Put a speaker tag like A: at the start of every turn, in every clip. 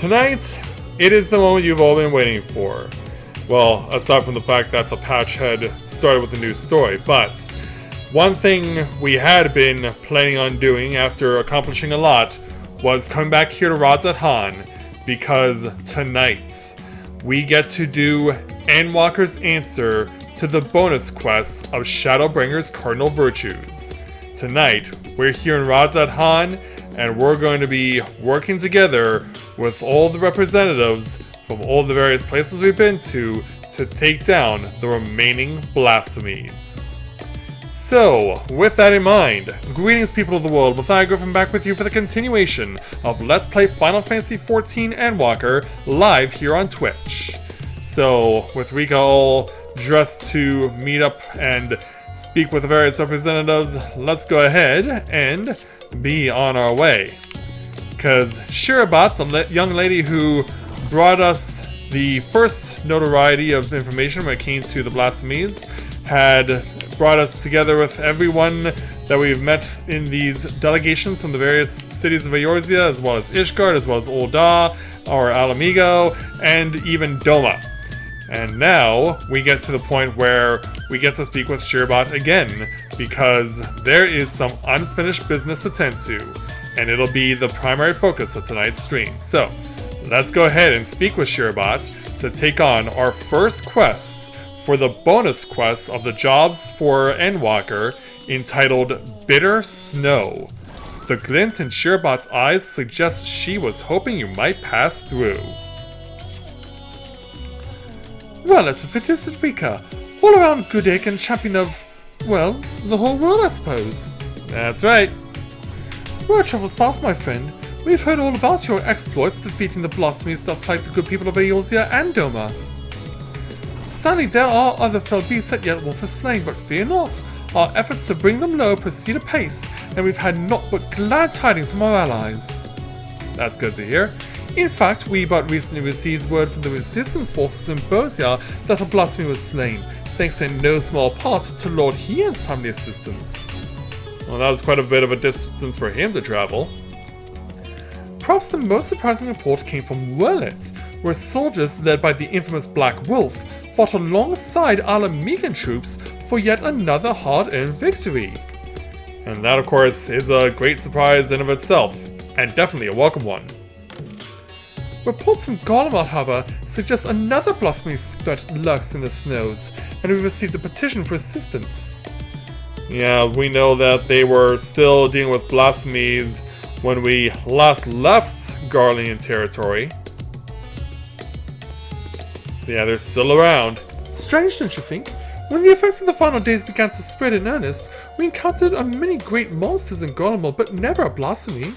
A: tonight, it is the moment you've all been waiting for. Well, aside from the fact that the patch had started with a new story, but one thing we had been planning on doing after accomplishing a lot was coming back here to Razat Han, because tonight we get to do Endwalker's answer to the bonus quest of Shadowbringers' Cardinal Virtues. Tonight, we're here in Razat Han, and we're going to be working together with all the representatives from all the various places we've been to take down the remaining Blasphemies. So, with that in mind, greetings people of the world, Mathai Griffin back with you for the continuation of Let's Play Final Fantasy XIV Endwalker live here on Twitch. So, with Rika all dressed to meet up and speak with the various representatives, let's go ahead and be on our way. Because Shirabat, the young lady who brought us the first notoriety of information when it came to the Blasphemies, had brought us together with everyone that we've met in these delegations from the various cities of Eorzea, as well as Ishgard, as well as Ul'dah, or Alamigo, and even Doma. And now we get to the point where we get to speak with Shirabat again, because there is some unfinished business to tend to, and it'll be the primary focus of tonight's stream. So, let's go ahead and speak with Shirabat to take on our first quest for the bonus quest of the jobs for Endwalker, entitled Bitter Snow. The glint in Shirabat's eyes suggests she was hoping you might pass through. Well, it's a fantastic Rika. All around good egg and champion of, well, the whole world, I suppose. That's right. Word travels fast, my friend. We've heard all about your exploits defeating the Blasphemies that plague the good people of Eorzea and Doma. Sadly, there are other fell beasts that yet Wolf has slain, but fear not. Our efforts to bring them low proceed apace, and we've had naught but glad tidings from our allies. That's good to hear. In fact, we but recently received word from the resistance forces in Eorzea that a blasphemy was slain, thanks in no small part to Lord Hien's timely assistance. Well, that was quite a bit of a distance for him to travel. Perhaps the most surprising report came from Wurlitz, where soldiers led by the infamous Black Wolf fought alongside Alamigan troops for yet another hard-earned victory. And that, of course, is a great surprise in of itself, and definitely a welcome one. Reports from Garlemald, however, suggest another blasphemy threat lurks in the snows, and we received a petition for assistance. Yeah, we know that they were still dealing with blasphemies when we last left Garlean territory. So yeah, they're still around. Strange, don't you think? When the effects of the final days began to spread in earnest, we encountered many great monsters in Garlemald, but never a blasphemy.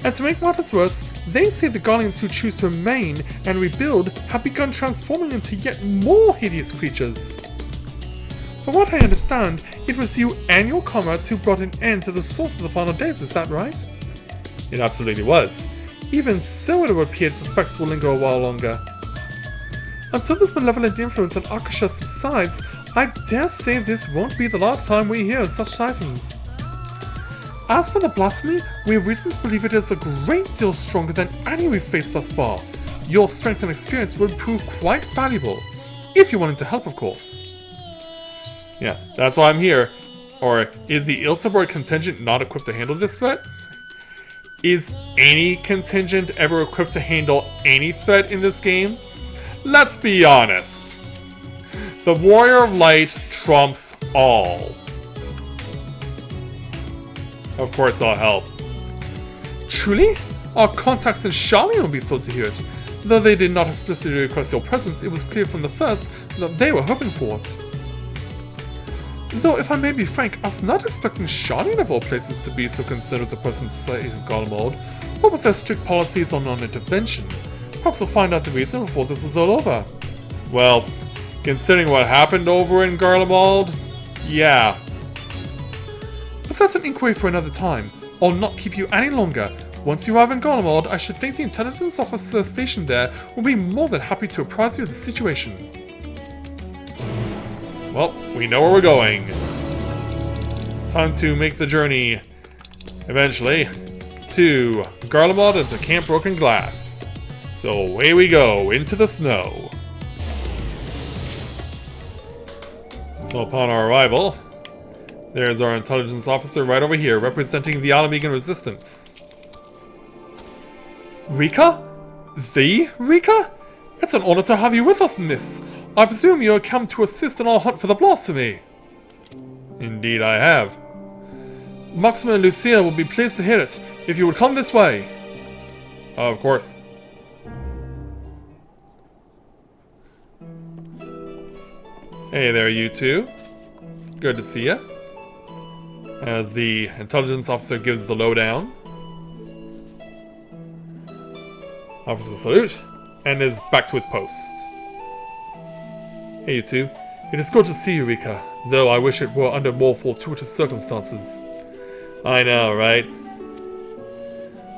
A: And to make matters worse, they say the Garleans who choose to remain and rebuild have begun transforming into yet more hideous creatures. From what I understand, it was you and your comrades who brought an end to the source of the final days, is that right? It absolutely was. Even so, it would appear its effects will linger a while longer. Until this malevolent influence on Akasha subsides, I dare say this won't be the last time we hear of such sightings. As for the blasphemy, we have reason to believe it is a great deal stronger than any we've faced thus far. Your strength and experience would prove quite valuable, if you're willing to help, of course. Yeah, that's why I'm here. Or, is the Ilseborg contingent not equipped to handle this threat? Is any contingent ever equipped to handle any threat in this game? Let's be honest. The Warrior of Light trumps all. Of course I'll help. Truly? Our contacts in Charlene will be thrilled to hear it. Though they did not explicitly request your presence, it was clear from the first that they were hoping for it. Though, if I may be frank, I was not expecting Charlene of all places to be so concerned with the present state of Garlemald, or with their strict policies on non-intervention. Perhaps we'll find out the reason before this is all over. Well, considering what happened over in Garlemald, yeah. But that's an inquiry for another time. I'll not keep you any longer. Once you arrive in Garlemald, I should think the intelligence officer stationed there will be more than happy to apprise you of the situation. Well, we know where we're going. It's time to make the journey, eventually, to Garlemald and to Camp Broken Glass. So away we go, into the snow. So upon our arrival, there's our intelligence officer right over here, representing the Alamegan Resistance. Rika? The Rika? It's an honor to have you with us, miss. I presume you have come to assist in our hunt for the Blasphemy. Indeed I have. Maxima and Lucia will be pleased to hear it, if you would come this way. Of course. Hey there, you two. Good to see ya. As the intelligence officer gives the lowdown. Officer salute, and is back to his post. Hey, you two. It is good to see you, Rika, though I wish it were under more fortuitous circumstances. I know, right?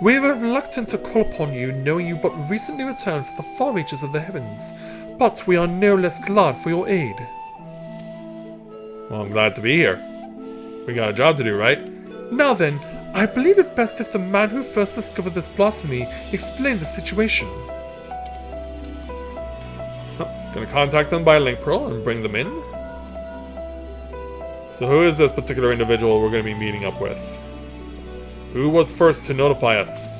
A: We were reluctant to call upon you, knowing you but recently returned from the far reaches of the heavens, but we are no less glad for your aid. Well, I'm glad to be here. We got a job to do, right? Now then, I believe it best if the man who first discovered this blasphemy explained the situation. Gonna contact them by link pearl and bring them in. So who is this particular individual we're gonna be meeting up with? Who was first to notify us?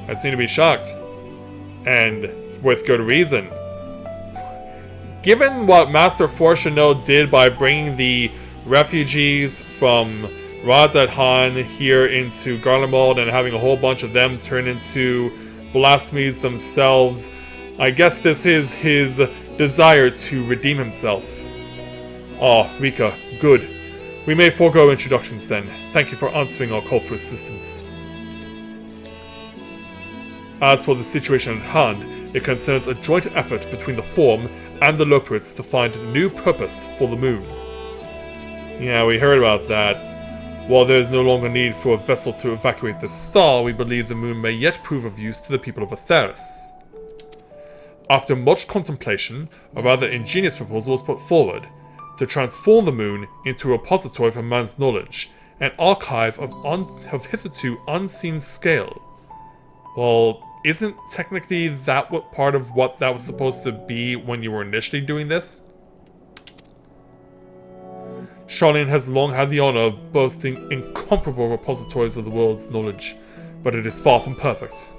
A: I seem to be shocked. And with good reason. Given what Master Fortuno did by bringing the refugees from Razat Han here into Garlemald and having a whole bunch of them turn into blasphemies themselves, I guess this is his desire to redeem himself. Ah, Rika, good. We may forego introductions then. Thank you for answering our call for assistance. As for the situation at hand, it concerns a joint effort between the Form and the Loporits to find a new purpose for the moon. Yeah, we heard about that. While there is no longer need for a vessel to evacuate the star, we believe the moon may yet prove of use to the people of Atheris. After much contemplation, a rather ingenious proposal was put forward, to transform the moon into a repository for man's knowledge, an archive of hitherto unseen scale. Well, isn't technically that what part of what that was supposed to be when you were initially doing this? Charlene has long had the honor of boasting incomparable repositories of the world's knowledge, but it is far from perfect.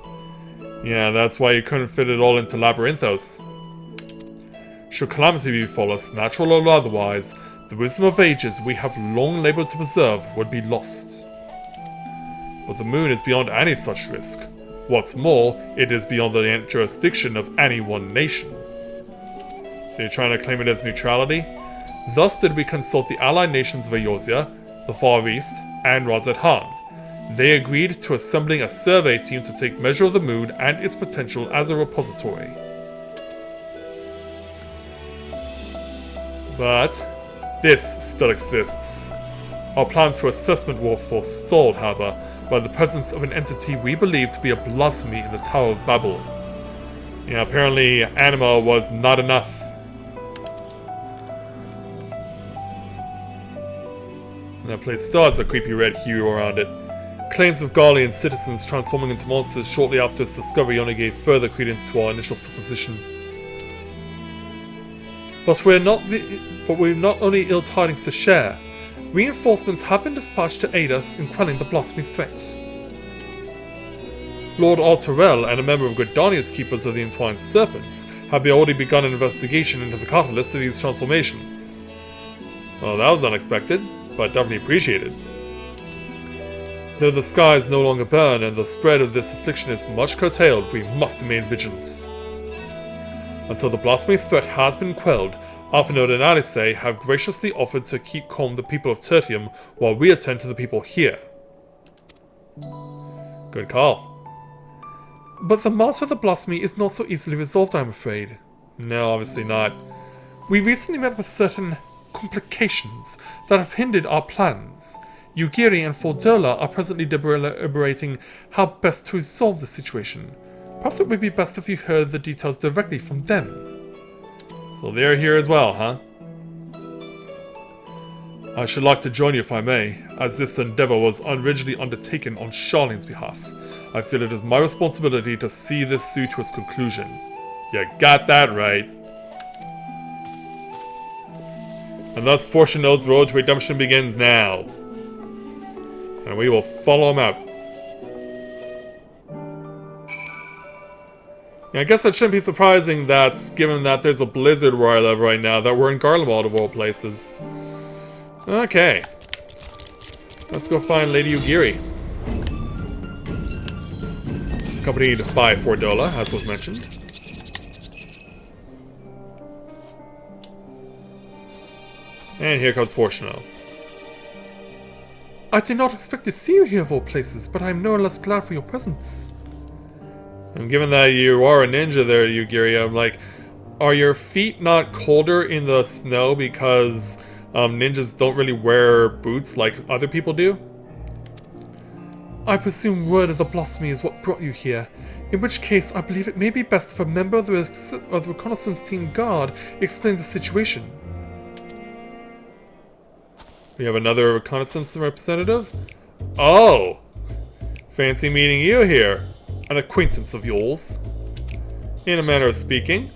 A: Yeah, that's why you couldn't fit it all into Labyrinthos. Should calamity befall us, natural or otherwise, the wisdom of ages we have long labored to preserve would be lost. But the moon is beyond any such risk. What's more, it is beyond the jurisdiction of any one nation. So you're trying to claim it as neutrality? Thus did we consult the allied nations of Eorzea, the Far East, and Razat Han. They agreed to assembling a survey team to take measure of the moon and its potential as a repository. But this still exists. Our plans for assessment were forestalled, however, by the presence of an entity we believe to be a blasphemy in the Tower of Babel. Yeah, apparently anima was not enough. And that place still has the creepy red hue around it. Claims of Garlean citizens transforming into monsters shortly after its discovery only gave further credence to our initial supposition. But we're not only ill tidings to share. Reinforcements have been dispatched to aid us in quelling the blasphemy threat. Lord Arturel and a member of Gridania's Keepers of the Entwined Serpents have already begun an investigation into the catalyst of these transformations. Well, that was unexpected, but definitely appreciated. Though the skies no longer burn and the spread of this affliction is much curtailed, we must remain vigilant. Until the blasphemy threat has been quelled, Arfinod and Alice have graciously offered to keep calm the people of Tertium while we attend to the people here. Good call. But the matter of the blasphemy is not so easily resolved, I'm afraid. No, obviously not. We recently met with certain complications that have hindered our plans. Ugiri and Fordola are presently deliberating how best to resolve the situation. Perhaps it would be best if you heard the details directly from them. So they're here as well, huh? I should like to join you if I may, as this endeavor was originally undertaken on Charlene's behalf. I feel it is my responsibility to see this through to its conclusion. You got that right. And thus Fortuno's road to redemption begins now. And we will follow him out. I guess that shouldn't be surprising that, given that there's a blizzard where I live right now, that we're in Garlemald of all places. Okay. Let's go find Lady Ugiri. Accompanied by Fordola, as was mentioned. And here comes Fortuno. I did not expect to see you here of all places, but I am no less glad for your presence. And given that you are a ninja there, Ugiri, I'm like, are your feet not colder in the snow because ninjas don't really wear boots like other people do? I presume word of the Blasphemy is what brought you here, in which case I believe it may be best if a member of the reconnaissance team guard explain the situation. We have another reconnaissance representative? Oh! Fancy meeting you here. An acquaintance of yours. In a manner of speaking.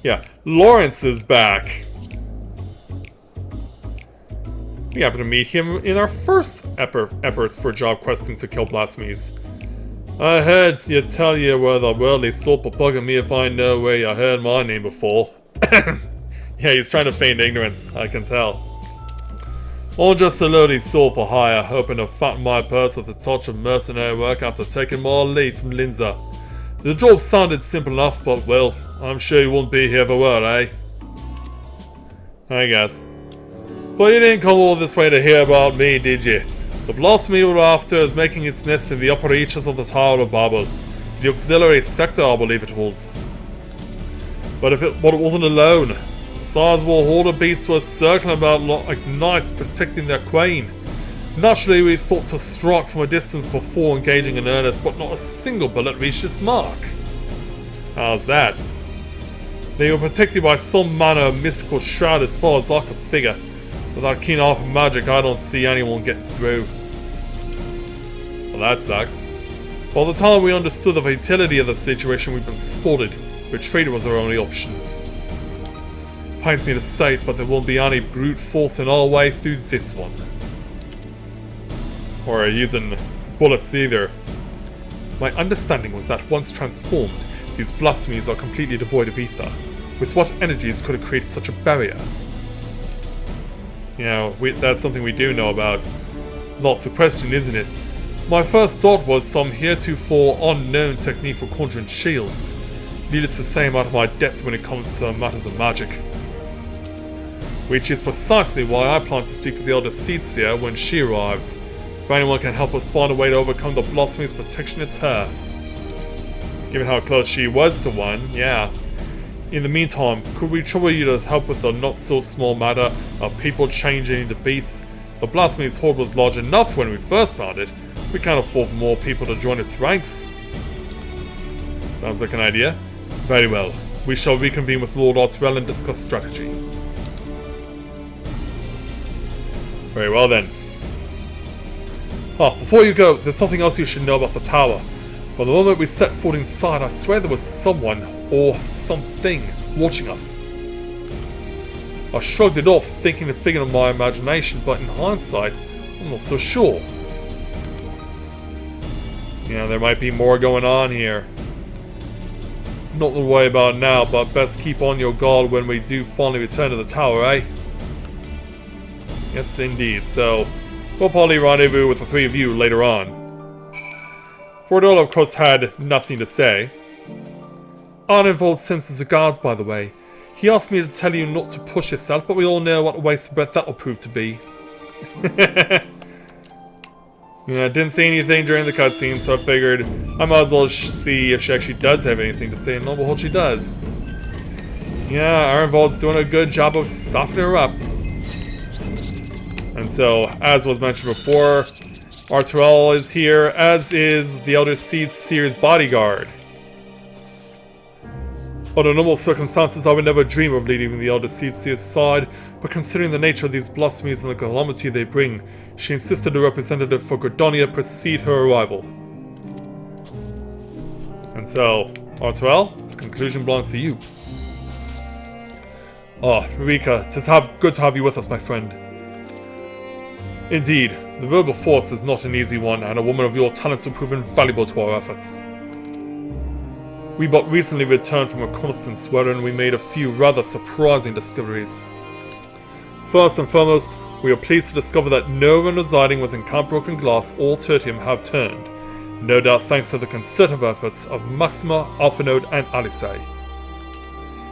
A: Yeah, Lawrence is back. We happen to meet him in our first efforts for job questing to kill blasphemies. I heard you tell you were the worldly soap bugging me if I know where you heard my name before. Yeah, he's trying to feign ignorance, I can tell. Or just a loady soul for hire, hoping to fatten my purse with a touch of mercenary work after taking more leave from Linza. The job sounded simple enough, but well, I'm sure you wouldn't be here for word, eh? I guess. But you didn't come all this way to hear about me, did you? The Blasphemy we're after is making its nest in the upper reaches of the Tower of Babel. The auxiliary sector, I believe it was. But it wasn't alone. Sizable horde of beasts were circling about like knights protecting their queen. Naturally, we thought to strike from a distance before engaging in earnest, but not a single bullet reached its mark. How's that? They were protected by some manner of mystical shroud as far as I could figure. Without keen eye for magic, I don't see anyone getting through. Well, that sucks. By the time we understood the futility of the situation, we'd been spotted. Retreat was our only option. Pains me to say it, but there won't be any brute force in our way through this one. Or using bullets either. My understanding was that once transformed, these blasphemies are completely devoid of ether. With what energies could have created such a barrier? You know, that's something we do know about. That's the question, isn't it? My first thought was some heretofore unknown technique for conjuring shields. Needless to say, I'm out of my depth when it comes to matters of magic. Which is precisely why I plan to speak with the Elder Seedseer when she arrives. If anyone can help us find a way to overcome the Blasphemy's protection, it's her. Given how close she was to one, yeah. In the meantime, could we trouble you to help with the not-so-small matter of people changing into beasts? The Blasphemy's horde was large enough when we first found it. We can't afford for more people to join its ranks. Sounds like an idea. Very well. We shall reconvene with Lord Arturel and discuss strategy. Very well then. Oh, before you go, there's something else you should know about the tower. From the moment we set foot inside, I swear there was someone, or something, watching us. I shrugged it off, thinking a figment of my imagination, but in hindsight, I'm not so sure. Yeah, there might be more going on here. Not to worry about now, but best keep on your guard when we do finally return to the tower, eh? Yes, indeed. So, we'll probably rendezvous with the three of you later on. Fordola, of course, had nothing to say. Uninvolved sends regards, by the way. He asked me to tell you not to push yourself, but we all know what a waste of breath that will prove to be. Yeah, I didn't say anything during the cutscene, so I figured I might as well see if she actually does have anything to say, and lo and behold, she does. Yeah, Ironvold's doing a good job of softening her up. And so, as was mentioned before, Arturel is here, as is the Elder Seedseer's bodyguard. Under normal circumstances, I would never dream of leading the elder Seedseer's side, but considering the nature of these blasphemies and the calamity they bring, she insisted a representative for Gordonia precede her arrival. And so, Arturel, the conclusion belongs to you. Ah, Rika, 'tis good to have you with us, my friend. Indeed, the road before us is not an easy one, and a woman of your talents will prove invaluable to our efforts. We but recently returned from a reconnaissance wherein we made a few rather surprising discoveries. First and foremost, we are pleased to discover that no one residing within Camp Broken Glass or Tertium have turned, no doubt thanks to the concerted efforts of Maxima, Alphanode, and Alice.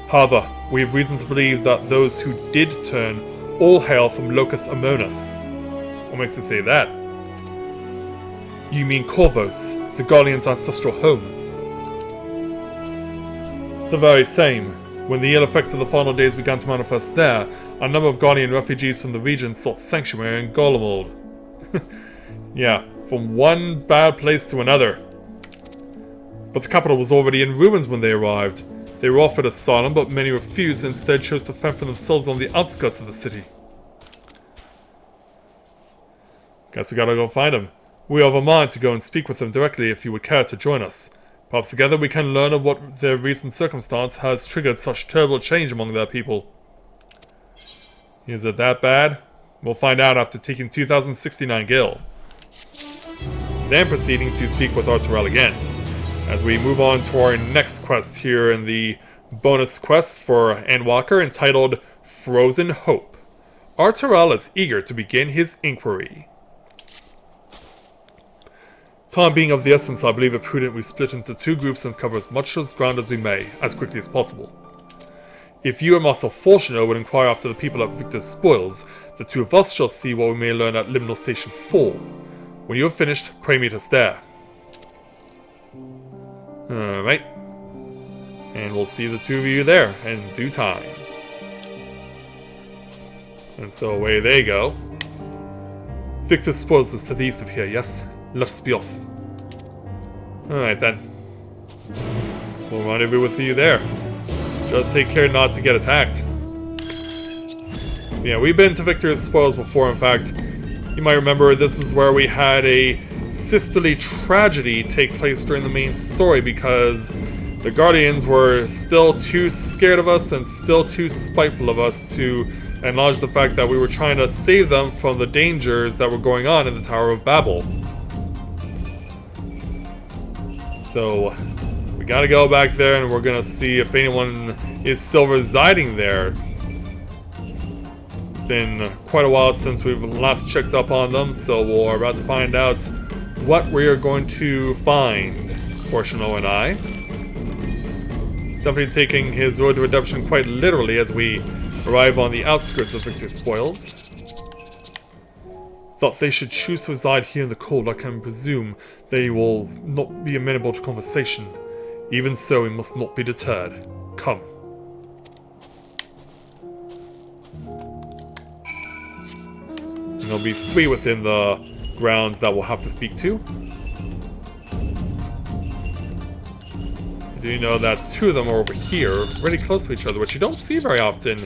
A: However, we have reason to believe that those who did turn all hail from Locus Amonis. What makes you say that? You mean Corvos, the Guardian's ancestral home? The very same. When the ill effects of the final days began to manifest there, a number of Guardian refugees from the region sought sanctuary in Golemold. Yeah, from one bad place to another. But the capital was already in ruins when they arrived. They were offered asylum, but many refused and instead chose to fend for themselves on the outskirts of the city. Guess we gotta go find them. We have a mind to go and speak with them directly if you would care to join us. Perhaps together we can learn of what their recent circumstance has triggered such terrible change among their people. Is it that bad? We'll find out after taking 2069 gil. Then proceeding to speak with Arturel again, as we move on to our next quest here in the bonus quest for Endwalker entitled Frozen Hope. Arturel is eager to begin his inquiry. Time being of the essence, I believe it prudent we split into two groups and cover as much ground as we may, as quickly as possible. If you and Master Fortuner would inquire after the people at Victor's Spoils, the two of us shall see what we may learn at Liminal Station 4. When you have finished, pray meet us there. Alright. And we'll see the two of you there in due time. And so away they go. Victor's Spoils is to the east of here, yes? Let us be off. Alright then. We'll rendezvous with you there. Just take care not to get attacked. Yeah, we've been to Victor's Spoils before, in fact. You might remember this is where we had a sisterly tragedy take place during the main story because the Guardians were still too scared of us and still too spiteful of us to acknowledge the fact that we were trying to save them from the dangers that were going on in the Tower of Babel. So, we gotta go back there and we're gonna see if anyone is still residing there. It's been quite a while since we've last checked up on them, so we're about to find out what we are going to find, Fortuno and I. He's definitely taking his road to redemption quite literally as we arrive on the outskirts of Victor's Spoils. That they should choose to reside here in the cold, I can presume they will not be amenable to conversation. Even so, we must not be deterred. Come. And there'll be 3 within the grounds that we'll have to speak to. I do know that 2 of them are over here, really close to each other, which you don't see very often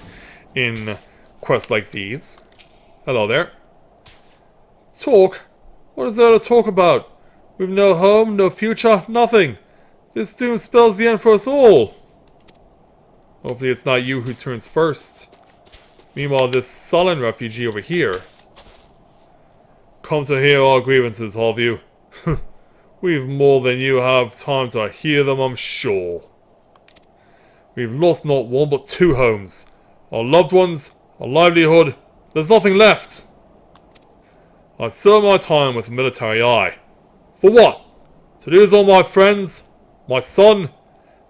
A: in quests like these. Hello there. Talk? What is there to talk about? We've no home, no future, nothing. This doom spells the end for us all. Hopefully it's not you who turns first. Meanwhile, this sullen refugee over here. Come to hear our grievances, all of you. We've more than you have time to hear them, I'm sure. We've lost not 1 but 2 homes. Our loved ones, our livelihood, there's nothing left. I served my time with the military eye. For what? To lose all my friends, my son,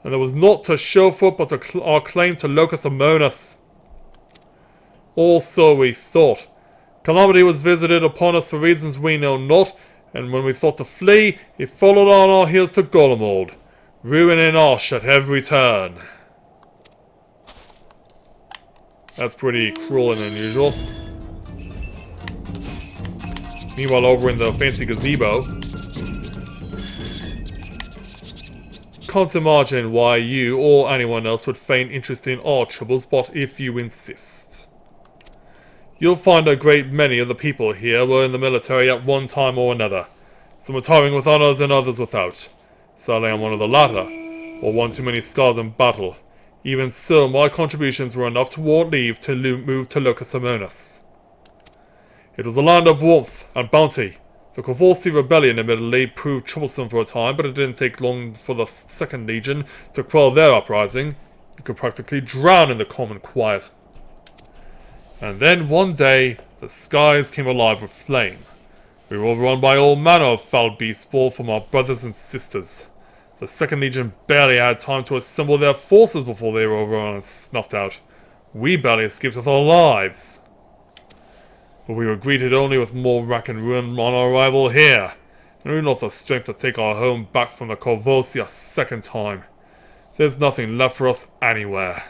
A: and there was naught to show for it but our claim to Locus Amonis. All so we thought. Calamity was visited upon us for reasons we know not, and when we thought to flee, it followed on our heels to Golemold, ruin in us at every turn. That's pretty cruel and unusual. Meanwhile, over in the fancy gazebo, can't imagine why you or anyone else would feign interest in our troubles, but if you insist. You'll find a great many of the people here were in the military at one time or another. Some retiring with honours and others without. Sadly, I'm one of the latter, or one too many scars in battle. Even so, my contributions were enough to warrant leave to move to Locus Amonis. It was a land of warmth and bounty. The Corvosi rebellion admittedly proved troublesome for a time, but it didn't take long for the Second Legion to quell their uprising. You could practically drown in the calm and quiet. And then one day, the skies came alive with flame. We were overrun by all manner of foul beasts born from our brothers and sisters. The Second Legion barely had time to assemble their forces before they were overrun and snuffed out. We barely escaped with our lives. But we were greeted only with more wreck and ruin on our arrival here, and we had not the strength to take our home back from the Corvosi a second time. There's nothing left for us anywhere.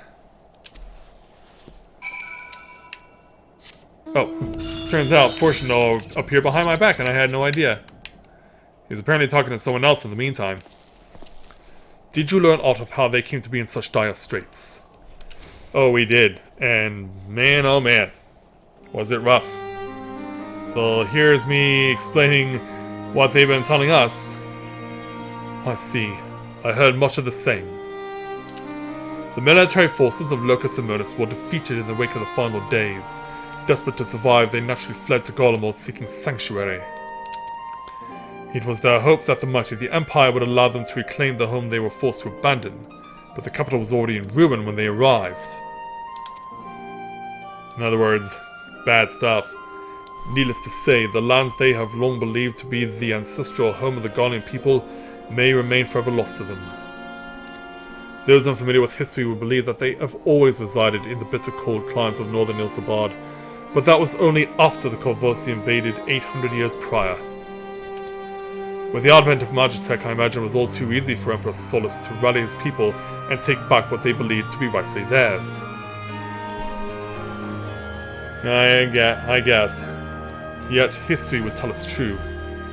A: Oh, turns out Fortuno appeared behind my back and I had no idea. He's apparently talking to someone else in the meantime. Did you learn aught of how they came to be in such dire straits? Oh, we did. And man, oh man, was it rough. So here's me explaining what they've been telling us. I see. I heard much of the same. The military forces of Locus Amonis were defeated in the wake of the final days. Desperate to survive, they naturally fled to Garlemald seeking sanctuary. It was their hope that the might of the Empire would allow them to reclaim the home they were forced to abandon, but the capital was already in ruin when they arrived. In other words, bad stuff. Needless to say, the lands they have long believed to be the ancestral home of the Garlean people may remain forever lost to them. Those unfamiliar with history will believe that they have always resided in the bitter cold climes of northern Ilsabard, but that was only after the Corvosi invaded 800 years prior. With the advent of Magitech, I imagine it was all too easy for Emperor Solus to rally his people and take back what they believed to be rightfully theirs. I guess. Yet history would tell us true,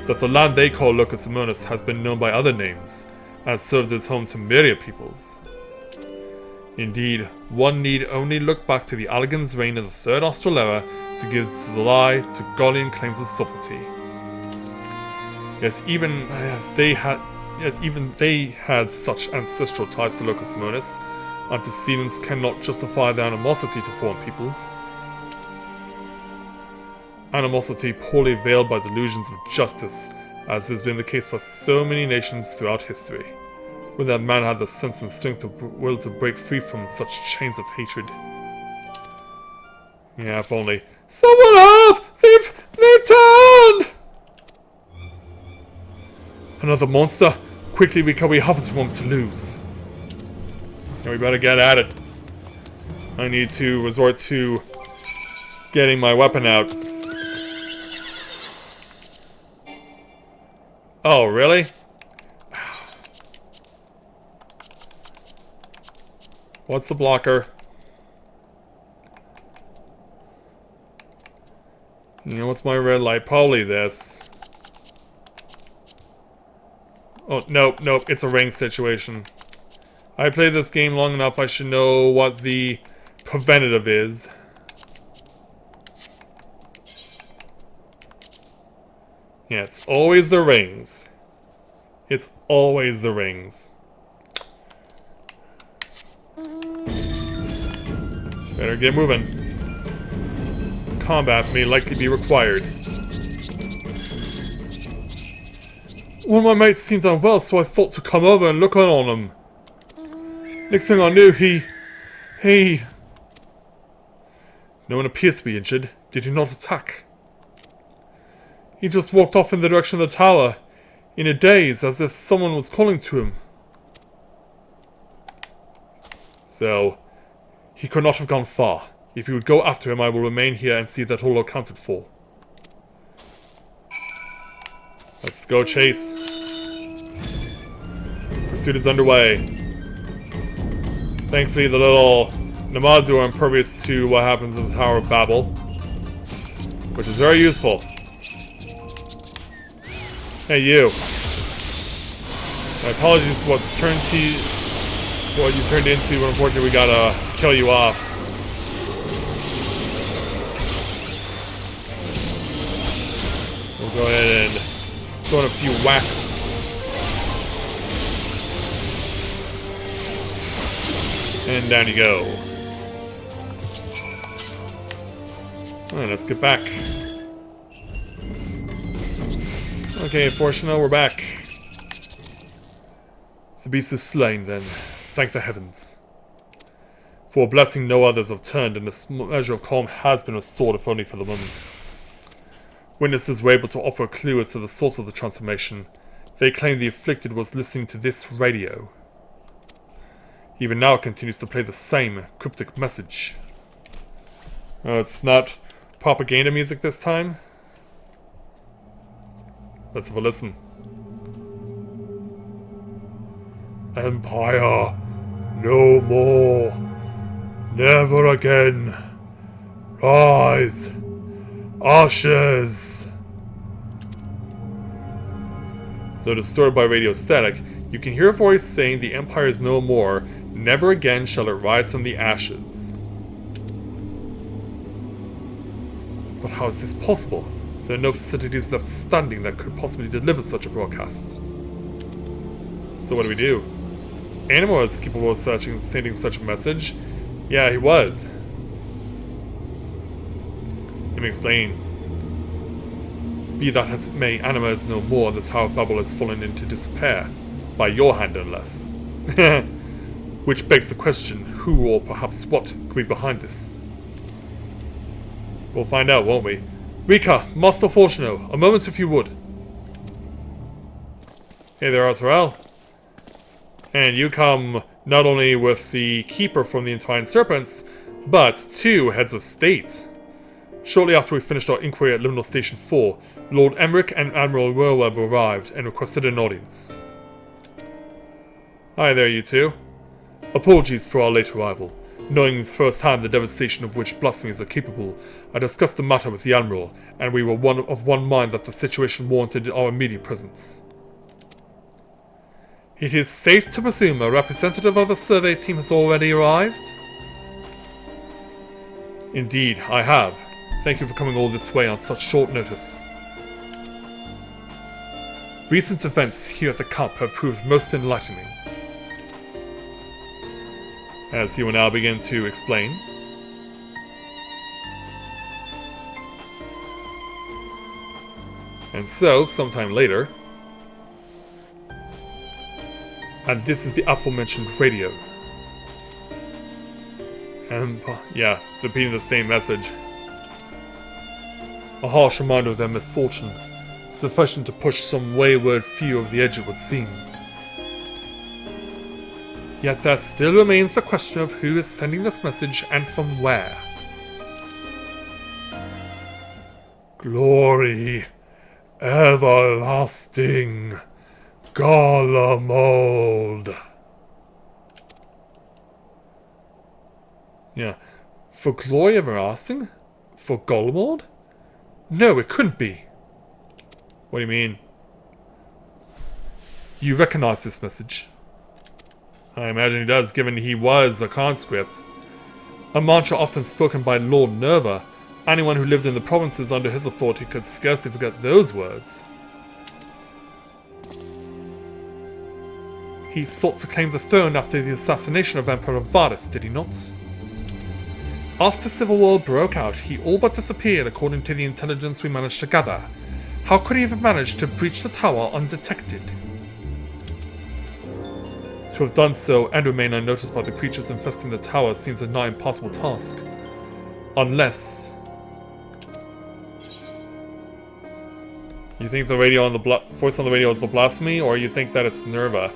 A: that the land they call Locus Amonis has been known by other names, and served as home to myriad peoples. Indeed, one need only look back to the Allegan's reign in the Third Austral Era to give the lie to Garlean claims of sovereignty. Yet even they had such ancestral ties to Locus Amonis, antecedents cannot justify their animosity to foreign peoples. Animosity poorly veiled by delusions of justice, as has been the case for so many nations throughout history, when that man had the sense and strength of will to break free from such chains of hatred. Yeah, if only. Someone help! They've turned! Another monster? Quickly, we haven't a moment to lose. Now we better get at it. I need to resort to getting my weapon out. Oh, really? What's the blocker? You know, what's my red light? Probably this. Oh, nope, it's a range situation. I played this game long enough, I should know what the preventative is. Yeah, it's always the rings. It's always the rings. Better get moving. Combat may likely be required. One of my mates seemed unwell, so I thought to come over and look on him. Next thing I knew, he... No one appears to be injured. Did he not attack? He just walked off in the direction of the tower, in a daze, as if someone was calling to him. So, he could not have gone far. If you would go after him, I will remain here and see that all are accounted for. Let's go chase. Pursuit is underway. Thankfully, the little Namazu are impervious to what happens in the Tower of Babel, which is very useful. Hey, you. My apologies for what you turned into, but unfortunately we gotta kill you off. So we'll go ahead and throw in a few whacks. And down you go. Alright, let's get back. Okay, Fortuno, we're back. The beast is slain, then. Thank the heavens. For a blessing no others have turned, and a measure of calm has been restored, if only for the moment. Witnesses were able to offer a clue as to the source of the transformation. They claimed the afflicted was listening to this radio. Even now it continues to play the same cryptic message. Oh, it's not propaganda music this time? Let's have a listen. Empire, no more, never again. Rise, ashes. Though disturbed by radio static, you can hear a voice saying the Empire is no more, never again shall it rise from the ashes. But how is this possible? There are no facilities left standing that could possibly deliver such a broadcast. So what do? Animal was capable of sending such a message. Yeah, he was. Let me explain. Be that as it may, Anima is no more, the Tower of Babel has fallen into disrepair. By your hand, unless. Which begs the question, who or perhaps what could be behind this? We'll find out, won't we? Rika, Master Fortuno, a moment if you would. Hey there, Azrael. And you come not only with the Keeper from the Entwined Serpents, but 2 heads of state. Shortly after we finished our inquiry at Liminal Station 4, Lord Emmerich and Admiral Whirlweb arrived and requested an audience. Hi there, you two. Apologies for our late arrival. Knowing firsthand the devastation of which blasphemies are capable, I discussed the matter with the Admiral, and we were of one mind that the situation warranted our immediate presence. It is safe to presume a representative of the survey team has already arrived? Indeed, I have. Thank you for coming all this way on such short notice. Recent events here at the camp have proved most enlightening. As he will now begin to explain. And so, sometime later... And this is the aforementioned radio. And, yeah, it's repeating the same message. A harsh reminder of their misfortune, sufficient to push some wayward few over the edge, it would seem. Yet there still remains the question of who is sending this message and from where. Glory, everlasting, Garlemald. Yeah, for glory everlasting? For Garlemald? No, it couldn't be. What do you mean? You recognize this message? I imagine he does, given he was a conscript. A mantra often spoken by Lord Nerva. Anyone who lived in the provinces under his authority could scarcely forget those words. He sought to claim the throne after the assassination of Emperor Varus, did he not? After Civil War broke out, he all but disappeared according to the intelligence we managed to gather. How could he have managed to breach the tower undetected? To have done so and remain unnoticed by the creatures infesting the tower seems a nigh impossible task. Unless... You think the radio on the voice on the radio is the Blasphemy, or you think that it's Nerva?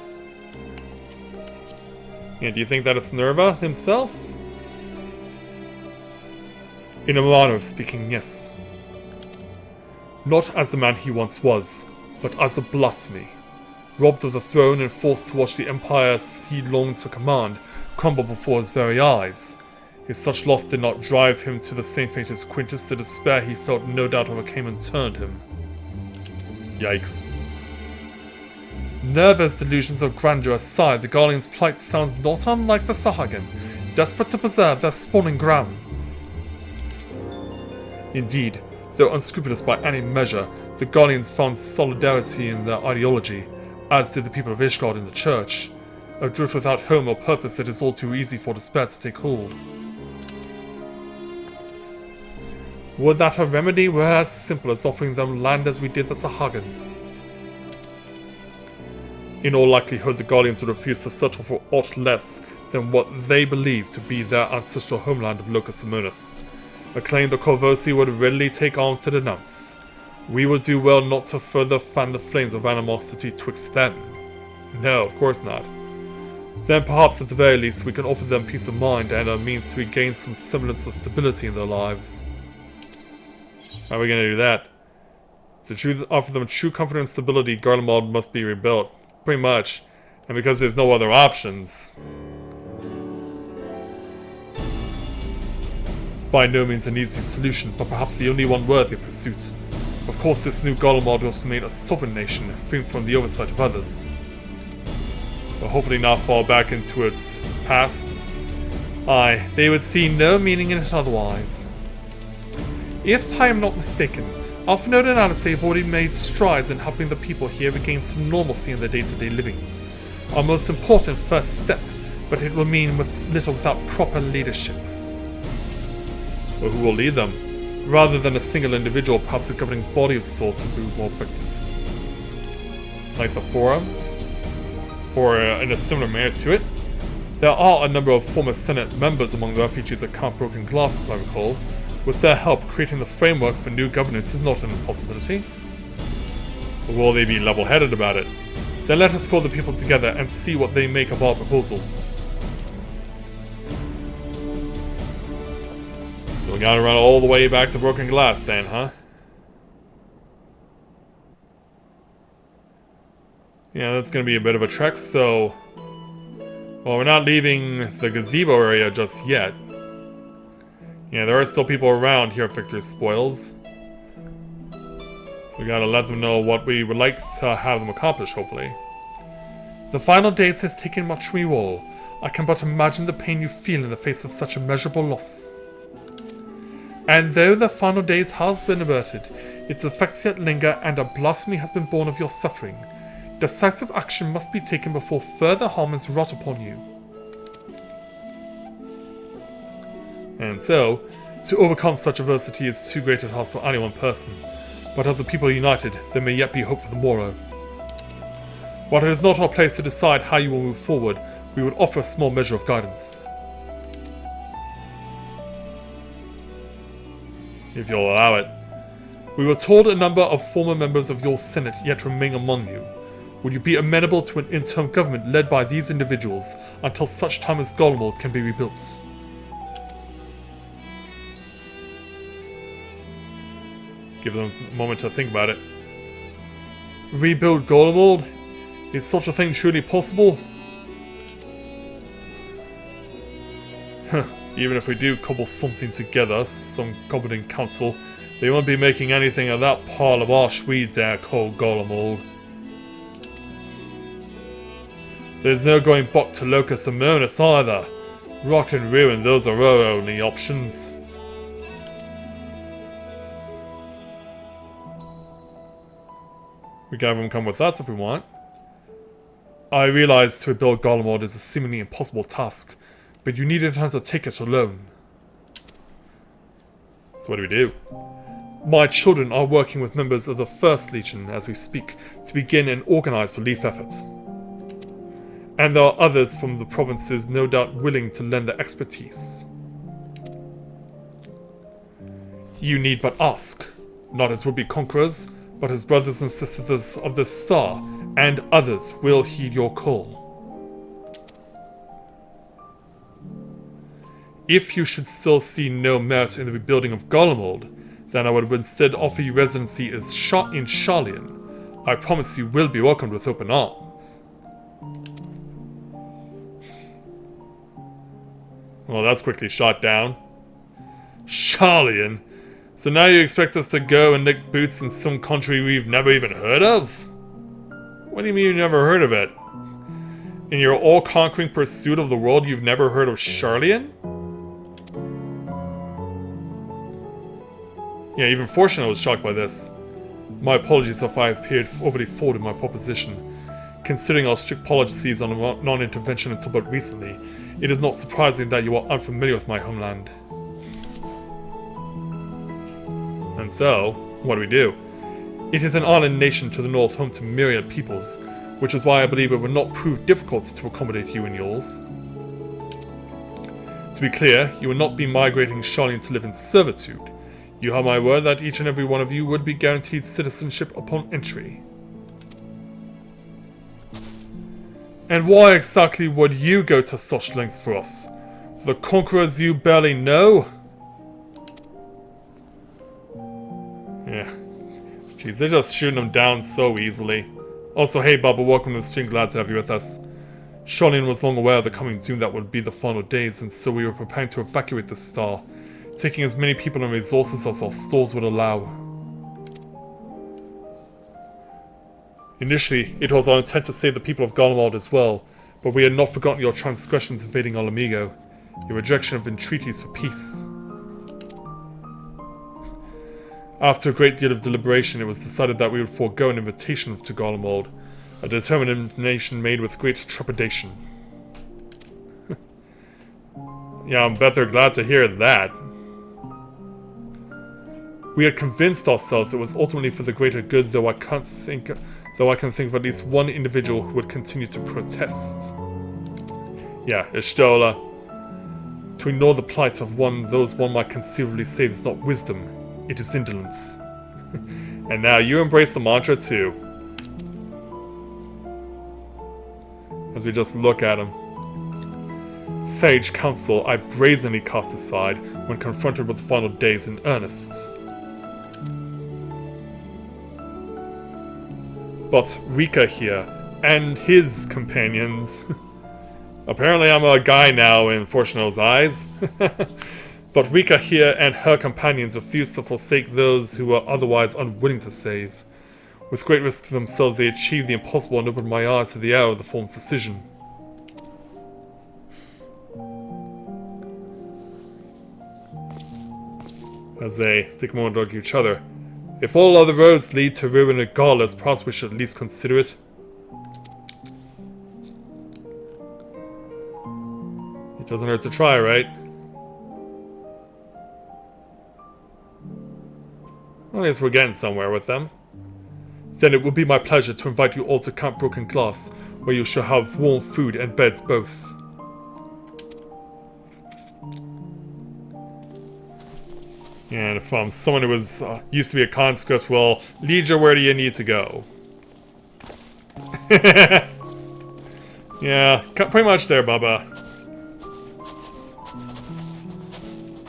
A: Yeah, do you think that it's Nerva himself? In a manner of speaking, yes. Not as the man he once was, but as a Blasphemy. Robbed of the throne and forced to watch the empire he longed to command crumble before his very eyes. If such loss did not drive him to the same fate as Quintus, the despair he felt no doubt overcame and turned him. Yikes. Nerva's delusions of grandeur aside, the Guardians' plight sounds not unlike the Sahagin, desperate to preserve their spawning grounds. Indeed, though unscrupulous by any measure, the Guardians found solidarity in their ideology, as did the people of Ishgard in the Church. Adrift without home or purpose, it is all too easy for despair to take hold. Would that a remedy were as simple as offering them land as we did the Sahagin. In all likelihood, the Guardians would refuse to settle for aught less than what they believed to be their ancestral homeland of Locus Amonis, a claim the Corvosi would readily take arms to denounce. We would do well not to further fan the flames of animosity twixt them. No, of course not. Then perhaps at the very least we can offer them peace of mind and a means to regain some semblance of stability in their lives. How are we going to do that? To offer them true comfort and stability, Garlemald must be rebuilt. Pretty much. And because there's no other options. By no means an easy solution, but perhaps the only one worthy of pursuit. Of course, this new Garlemald will remain a sovereign nation, free from the oversight of others. But hopefully not fall back into its past. Aye, they would see no meaning in it otherwise. If I am not mistaken, Alphanode and Alice have already made strides in helping the people here regain some normalcy in their day-to-day living. Our most important first step, but it will mean little without proper leadership. Well, who will lead them? Rather than a single individual, perhaps a governing body of sorts would be more effective. Like the Forum? Or in a similar manner to it? There are a number of former Senate members among the refugees at Camp Broken Glass, as I recall. With their help, creating the framework for new governance is not an impossibility. Or will they be level-headed about it? Then let us call the people together and see what they make of our proposal. So we gotta run all the way back to Broken Glass then, huh? Yeah, that's gonna be a bit of a trek, so... Well, we're not leaving the gazebo area just yet. Yeah, there are still people around here at Victor's Spoils. So we gotta let them know what we would like to have them accomplish, hopefully. The final days has taken much from you all. I can but imagine the pain you feel in the face of such immeasurable loss. And though the final days has been averted, its effects yet linger and a blasphemy has been born of your suffering. Decisive action must be taken before further harm is wrought upon you. And so, to overcome such adversity is too great a task for any one person, but as a people united, there may yet be hope for the morrow. While it is not our place to decide how you will move forward, we would offer a small measure of guidance. If you'll allow it. We were told a number of former members of your Senate yet remain among you. Would you be amenable to an interim government led by these individuals until such time as Garlemald can be rebuilt? Give them a moment to think about it. Rebuild Garlemald? Is such a thing truly possible? Even if we do cobble something together, some competent council, they won't be making anything of that pile of ash we dare call Garlemald. There's no going back to Locus Amonis either. Rock and ruin, those are our only options. We can have him come with us if we want. I realize to rebuild Garlemald is a seemingly impossible task, but you needn't undertake it alone. So what do? My children are working with members of the First Legion as we speak to begin an organized relief effort. And there are others from the provinces no doubt willing to lend their expertise. You need but ask, not as would-be conquerors, but as brothers and sisters of the Star, and others will heed your call. If you should still see no merit in the rebuilding of Garlemald, then I would instead offer you residency as in Sharlayan. I promise you will be welcomed with open arms. Well, that's quickly shot down. Sharlayan? So now you expect us to go and lick boots in some country we've never even heard of? What do you mean you've never heard of it? In your all-conquering pursuit of the world, you've never heard of Charlian? Yeah, even Fortuna was shocked by this. My apologies if I appeared overly forward in my proposition. Considering our strict policies on non-intervention until but recently, it is not surprising that you are unfamiliar with my homeland. And so, what do? It is an island nation to the north, home to myriad peoples, which is why I believe it would not prove difficult to accommodate you and yours. To be clear, you will not be migrating Charlian to live in servitude. You have my word that each and every one of you would be guaranteed citizenship upon entry. And why exactly would you go to such lengths for us? For the conquerors you barely know? Yeah. Jeez, they're just shooting them down so easily. Also, hey Bubba, welcome to the stream, glad to have you with us. Charlian was long aware of the coming doom that would be the final days, and so we were preparing to evacuate the star, taking as many people and resources as our stores would allow. Initially, it was our intent to save the people of Garlemald as well, but we had not forgotten your transgressions invading Al Amigo, your rejection of entreaties for peace. After a great deal of deliberation, it was decided that we would forego an invitation to Garlemald, a determination made with great trepidation. Yeah, I'm better glad to hear that. We had convinced ourselves it was ultimately for the greater good, though I can think of at least one individual who would continue to protest. Yeah, Ishtola. To ignore the plight of those one might conceivably save is not wisdom, it is indolence. And now you embrace the mantra too. As we just look at him. Sage counsel I brazenly cast aside when confronted with the final days in earnest. But Rika here, and his companions... Apparently I'm a guy now in Fortuno's eyes. But Rika here and her companions refused to forsake those who were otherwise unwilling to save. With great risk to themselves, they achieved the impossible and opened my eyes to the hour of the form's decision. As they take a moment to look at each other. If all other roads lead to ruin regardless, perhaps we should at least consider it. It doesn't hurt to try, right? Well, I guess we're getting somewhere with them. Then it would be my pleasure to invite you all to Camp Broken Glass, where you shall have warm food and beds both. And from someone who was used to be a conscript, well, lead you where do you need to go? Yeah, pretty much there, Bubba.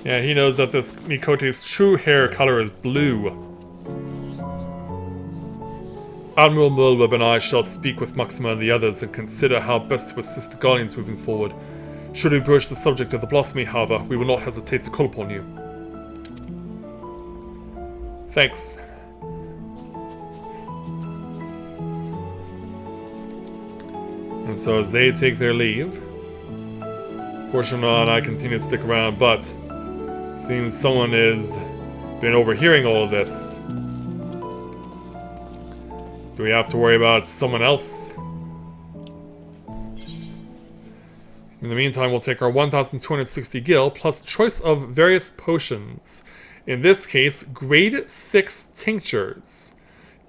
A: Yeah, he knows that this Mikote's true hair color is blue. Admiral Mulweb and I shall speak with Maxima and the others and consider how best to assist the Guardians moving forward. Should we broach the subject of the Blasphemy, however, we will not hesitate to call upon you. Thanks. And so as they take their leave, Fortuna and I continue to stick around, but seems someone has been overhearing all of this. Do we have to worry about someone else? In the meantime, we'll take our 1,260 gil plus choice of various potions. In this case, grade 6 tinctures,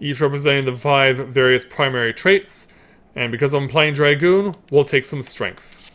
A: each representing the 5 various primary traits, and because I'm playing Dragoon, we'll take some strength.